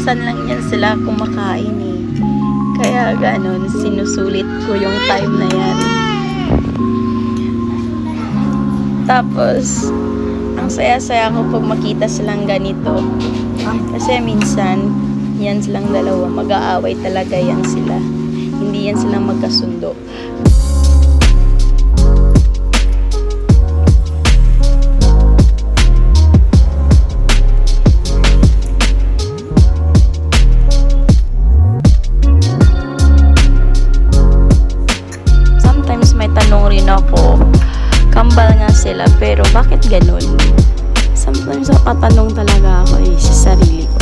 minsan lang yan sila kumakain eh. Kaya ganun, sinusulit ko yung time na yan. Tapos, ang saya-saya ko pag makita silang ganito. Kasi minsan, yan silang dalawa, mag-aaway talaga yan sila. Hindi yan silang magkasundo. Ako, kambal nga sila, pero bakit ganun? Sometimes napatanong talaga ako sa sarili ko.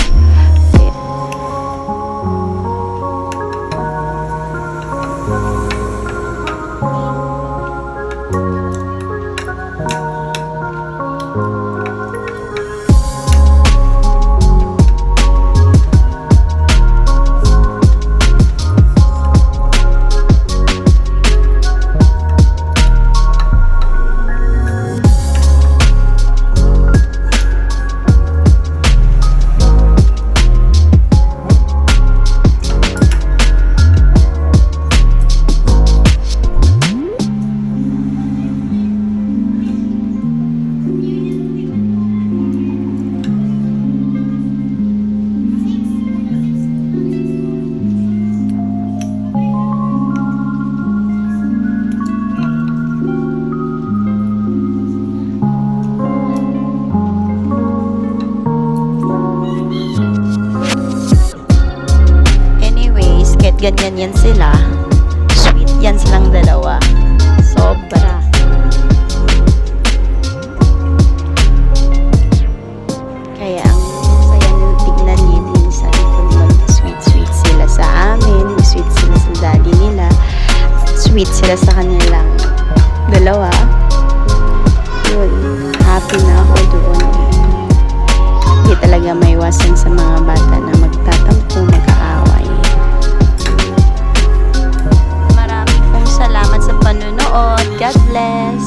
Ganyan yan sila. Sweet yan silang dalawa. Sobra. Kaya ang saya nung tignan niyo minsan kung mag-sweet sila sa amin, sweet sila sa daddy nila, sweet sila sa kanilang dalawa.